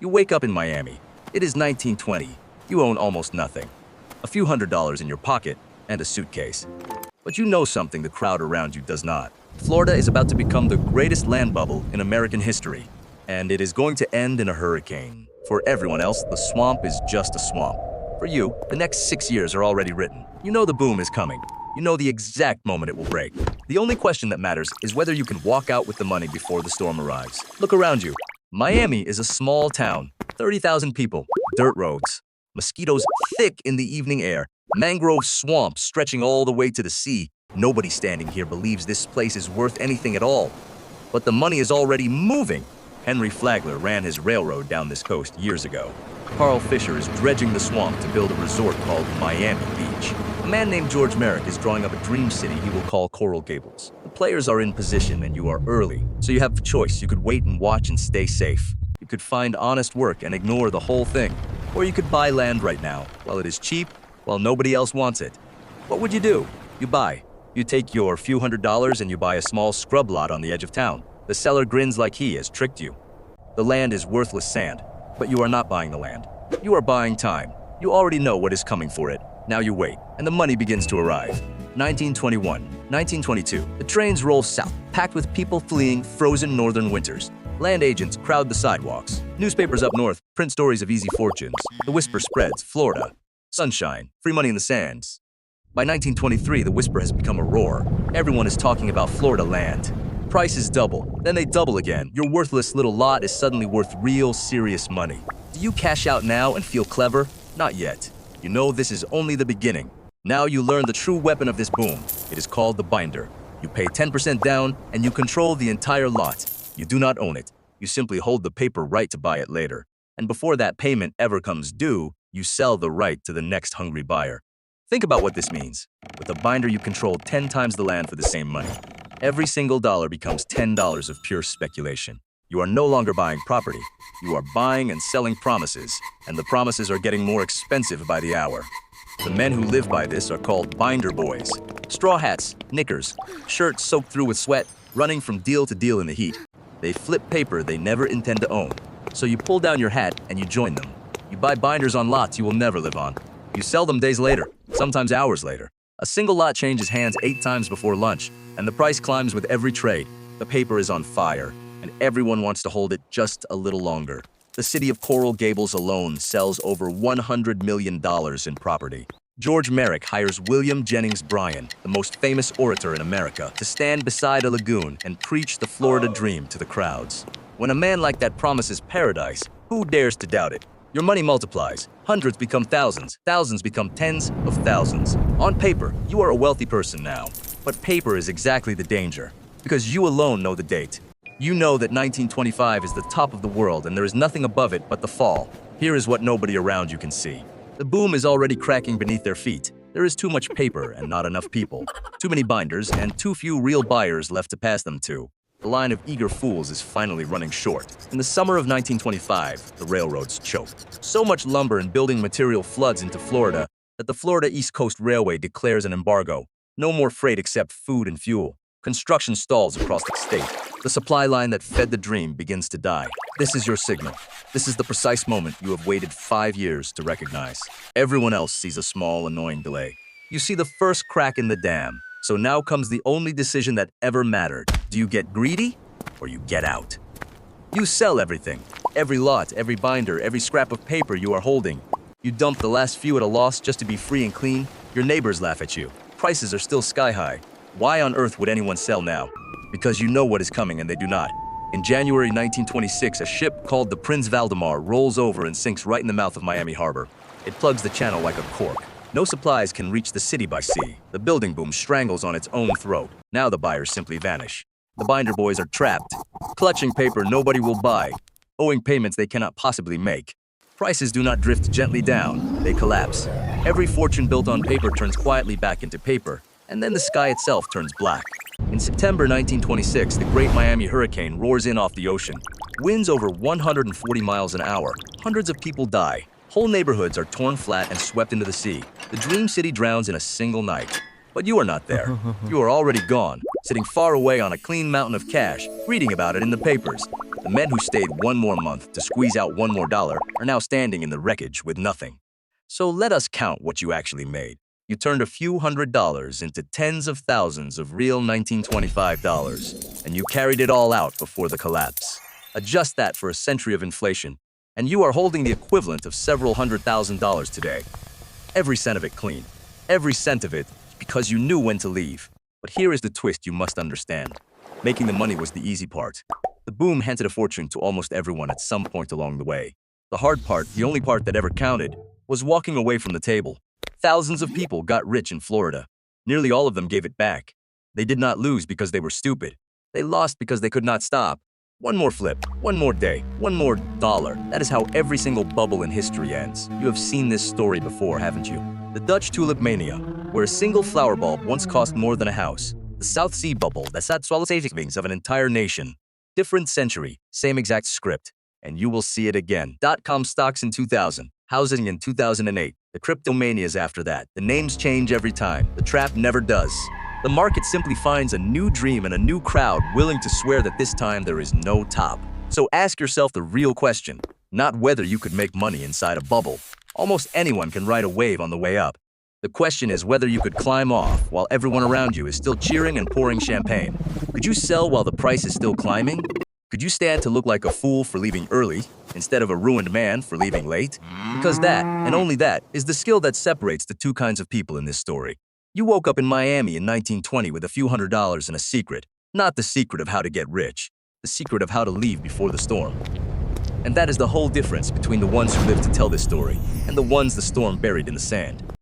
You wake up in Miami. It is 1920. You own almost nothing. A few $100s in your pocket and a suitcase. But you know something the crowd around you does not. Florida is about to become the greatest land bubble in American history, and it is going to end in a hurricane. For everyone else, the swamp is just a swamp. For you, the next 6 years are already written. You know the boom is coming. You know the exact moment it will break. The only question that matters is whether you can walk out with the money before the storm arrives. Look around you. Miami is a small town, 30,000 people, dirt roads, mosquitoes thick in the evening air, mangrove swamps stretching all the way to the sea. Nobody standing here believes this place is worth anything at all. But the money is already moving. Henry Flagler ran his railroad down this coast years ago. Carl Fisher is dredging the swamp to build a resort called Miami Beach. A man named George Merrick is drawing up a dream city he will call Coral Gables. The players are in position and you are early, so you have a choice. You could wait and watch and stay safe. You could find honest work and ignore the whole thing. Or you could buy land right now, while it is cheap, while nobody else wants it. What would you do? You buy. You take your few $100s and you buy a small scrub lot on the edge of town. The seller grins like he has tricked you. The land is worthless sand, but you are not buying the land. You are buying time. You already know what is coming for it. Now you wait, and the money begins to arrive. 1921, 1922. The trains roll south, packed with people fleeing frozen northern winters. Land agents crowd the sidewalks. Newspapers up north print stories of easy fortunes. The whisper spreads, Florida. Sunshine, free money in the sands. By 1923, the whisper has become a roar. Everyone is talking about Florida land. Prices double, then they double again. Your worthless little lot is suddenly worth real, serious money. Do you cash out now and feel clever? Not yet. You know this is only the beginning. Now you learn the true weapon of this boom. It is called the binder. You pay 10% down and you control the entire lot. You do not own it. You simply hold the paper right to buy it later. And before that payment ever comes due, you sell the right to the next hungry buyer. Think about what this means. With a binder, you control 10 times the land for the same money. Every single dollar becomes $10 of pure speculation. You are no longer buying property. You are buying and selling promises, and the promises are getting more expensive by the hour. The men who live by this are called binder boys. Straw hats, knickers, shirts soaked through with sweat, running from deal to deal in the heat. They flip paper they never intend to own. So you pull down your hat and you join them. You buy binders on lots you will never live on. You sell them days later, sometimes hours later. A single lot changes hands 8 times before lunch, and the price climbs with every trade. The paper is on fire, and everyone wants to hold it just a little longer. The city of Coral Gables alone sells over $100 million in property. George Merrick hires William Jennings Bryan, the most famous orator in America, to stand beside a lagoon and preach the Florida dream to the crowds. When a man like that promises paradise, who dares to doubt it? Your money multiplies. Hundreds become thousands. Thousands become tens of thousands. On paper, you are a wealthy person now. But paper is exactly the danger, because you alone know the date. You know that 1925 is the top of the world and there is nothing above it but the fall. Here is what nobody around you can see. The boom is already cracking beneath their feet. There is too much paper and not enough people. Too many binders and too few real buyers left to pass them to. The line of eager fools is finally running short. In the summer of 1925, the railroads choke. So much lumber and building material floods into Florida that the Florida East Coast Railway declares an embargo. No more freight except food and fuel. Construction stalls across the state. The supply line that fed the dream begins to die. This is your signal. This is the precise moment you have waited 5 years to recognize. Everyone else sees a small, annoying delay. You see the first crack in the dam. So now comes the only decision that ever mattered. Do you get greedy or you get out? You sell everything. Every lot, every binder, every scrap of paper you are holding. You dump the last few at a loss just to be free and clean. Your neighbors laugh at you. Prices are still sky high. Why on earth would anyone sell now? Because you know what is coming and they do not. In January 1926, a ship called the Prince Valdemar rolls over and sinks right in the mouth of Miami Harbor. It plugs the channel like a cork. No supplies can reach the city by sea. The building boom strangles on its own throat. Now the buyers simply vanish. The binder boys are trapped, clutching paper nobody will buy, owing payments they cannot possibly make. Prices do not drift gently down, they collapse. Every fortune built on paper turns quietly back into paper, and then the sky itself turns black. In September 1926, the Great Miami Hurricane roars in off the ocean. Winds over 140 miles an hour. Hundreds of people die. Whole neighborhoods are torn flat and swept into the sea. The dream city drowns in a single night. But you are not there. You are already gone, sitting far away on a clean mountain of cash, reading about it in the papers. The men who stayed one more month to squeeze out one more dollar are now standing in the wreckage with nothing. So let us count what you actually made. You turned a few $100s into tens of thousands of real 1925 dollars, and you carried it all out before the collapse. Adjust that for a century of inflation, and you are holding the equivalent of several $100,000 today. Every cent of it clean. Every cent of it because you knew when to leave. But here is the twist you must understand. Making the money was the easy part. The boom handed a fortune to almost everyone at some point along the way. The hard part, the only part that ever counted, was walking away from the table. Thousands of people got rich in Florida. Nearly all of them gave it back. They did not lose because they were stupid. They lost because they could not stop. One more flip, one more day, one more dollar. That is how every single bubble in history ends. You have seen this story before, haven't you? The Dutch tulip mania, where a single flower bulb once cost more than a house. The South Sea bubble that sat swallow savings of an entire nation. Different century, same exact script. And you will see it again. .com stocks in 2000, housing in 2008, the cryptomanias after that. The names change every time. The trap never does. The market simply finds a new dream and a new crowd willing to swear that this time there is no top. So ask yourself the real question, not whether you could make money inside a bubble. Almost anyone can ride a wave on the way up. The question is whether you could climb off while everyone around you is still cheering and pouring champagne. Could you sell while the price is still climbing? Could you stand to look like a fool for leaving early instead of a ruined man for leaving late? Because that, and only that, is the skill that separates the two kinds of people in this story. You woke up in Miami in 1920 with a few $100s and a secret. Not the secret of how to get rich, the secret of how to leave before the storm. And that is the whole difference between the ones who live to tell this story and the ones the storm buried in the sand.